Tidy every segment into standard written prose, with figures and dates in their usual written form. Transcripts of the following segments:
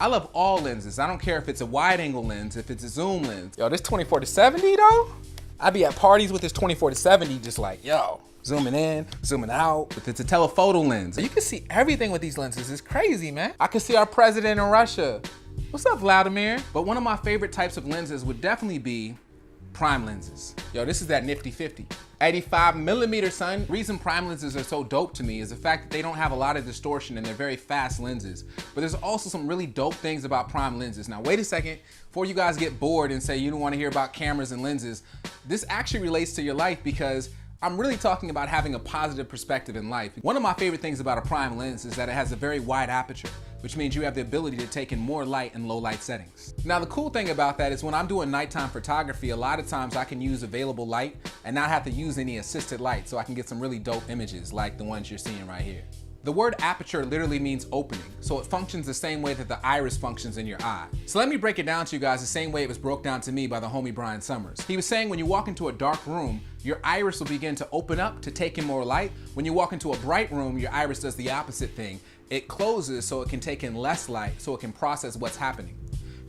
love all lenses. I don't care if it's a wide angle lens, if it's a zoom lens. Yo, this 24-70 though, I be at parties with this 24-70 just like, yo, zooming in, zooming out. But it's a telephoto lens. You can see everything with these lenses. It's crazy, man. I can see our president in Russia. What's up, Vladimir? But one of my favorite types of lenses would definitely be prime lenses. Yo, this is that nifty 50. 85mm, son. The reason prime lenses are so dope to me is the fact that they don't have a lot of distortion and they're very fast lenses. But there's also some really dope things about prime lenses. Now, wait a second, before you guys get bored and say you don't want to hear about cameras and lenses, this actually relates to your life because I'm really talking about having a positive perspective in life. One of my favorite things about a prime lens is that it has a very wide aperture, which means you have the ability to take in more light in low light settings. Now, the cool thing about that is when I'm doing nighttime photography, a lot of times I can use available light and not have to use any assisted light, so I can get some really dope images like the ones you're seeing right here. The word aperture literally means opening, so it functions the same way that the iris functions in your eye. So let me break it down to you guys the same way it was broke down to me by the homie Brian Summers. He was saying when you walk into a dark room, your iris will begin to open up to take in more light. When you walk into a bright room, your iris does the opposite thing. It closes so it can take in less light, so it can process what's happening.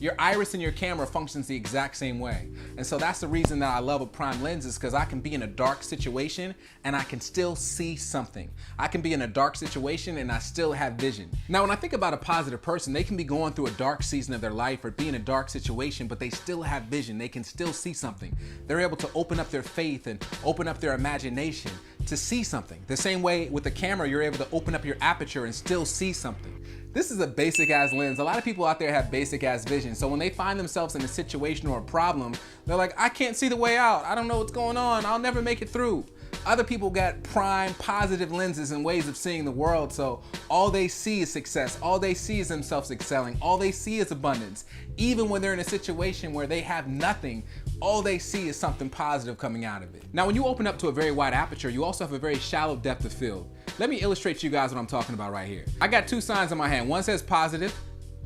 Your iris in your camera functions the exact same way. And so that's the reason that I love a prime lens is because I can be in a dark situation and I can still see something. I can be in a dark situation and I still have vision. Now, when I think about a positive person, they can be going through a dark season of their life or be in a dark situation, but they still have vision. They can still see something. They're able to open up their faith and open up their imagination to see something. The same way with the camera, you're able to open up your aperture and still see something. This is a basic ass lens. A lot of people out there have basic ass vision. So when they find themselves in a situation or a problem, they're like, I can't see the way out. I don't know what's going on. I'll never make it through. Other people got prime positive lenses and ways of seeing the world. So all they see is success. All they see is themselves excelling. All they see is abundance. Even when they're in a situation where they have nothing, all they see is something positive coming out of it. Now, when you open up to a very wide aperture, you also have a very shallow depth of field. Let me illustrate to you guys what I'm talking about right here. I got two signs in my hand. One says positive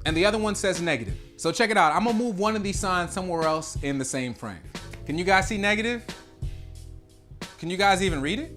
and the other one says negative. So check it out. I'm gonna move one of these signs somewhere else in the same frame. Can you guys see negative? Can you guys even read it?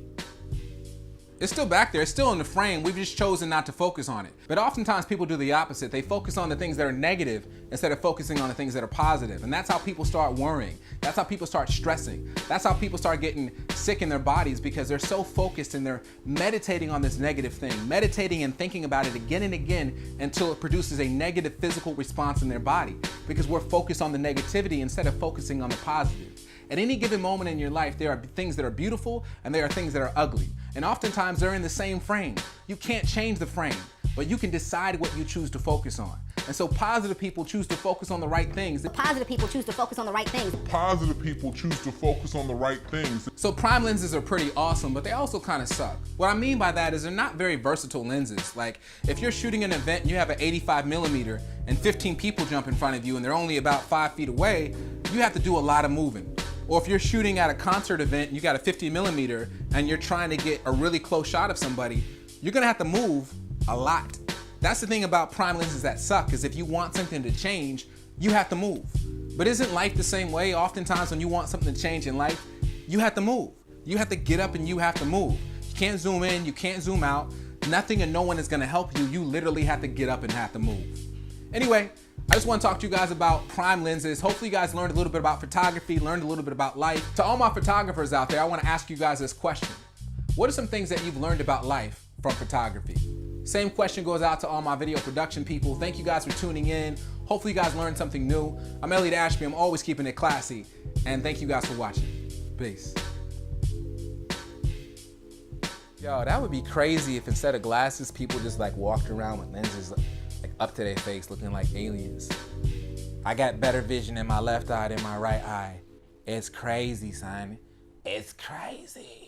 It's still back there, it's still in the frame, we've just chosen not to focus on it. But oftentimes people do the opposite. They focus on the things that are negative instead of focusing on the things that are positive. And that's how people start worrying. That's how people start stressing. That's how people start getting sick in their bodies because they're so focused and they're meditating on this negative thing, meditating and thinking about it again and again until it produces a negative physical response in their body because we're focused on the negativity instead of focusing on the positive. At any given moment in your life, there are things that are beautiful and there are things that are ugly. And oftentimes they're in the same frame. You can't change the frame, but you can decide what you choose to focus on. And so positive people choose to focus on the right things. Positive people choose to focus on the right things. Positive people choose to focus on the right things. So prime lenses are pretty awesome, but they also kind of suck. What I mean by that is they're not very versatile lenses. Like if you're shooting an event and you have an 85mm and 15 people jump in front of you and they're only about 5 feet away, you have to do a lot of moving. Or if you're shooting at a concert event and you got a 50mm and you're trying to get a really close shot of somebody, you're gonna have to move a lot. That's the thing about prime lenses that suck, is if you want something to change, you have to move. But isn't life the same way? Oftentimes when you want something to change in life, you have to move. You have to get up and you have to move. You can't zoom in, you can't zoom out. Nothing and no one is gonna help you. You literally have to get up and have to move. Anyway, I just want to talk to you guys about prime lenses. Hopefully you guys learned a little bit about photography, learned a little bit about life. To all my photographers out there, I want to ask you guys this question. What are some things that you've learned about life from photography? Same question goes out to all my video production people. Thank you guys for tuning in. Hopefully you guys learned something new. I'm Elliott Ashby. I'm always keeping it classy. And thank you guys for watching. Peace. Yo, that would be crazy if instead of glasses, people just like walked around with lenses like up to their face looking like aliens. I got better vision in my left eye than my right eye. It's crazy, son. It's crazy.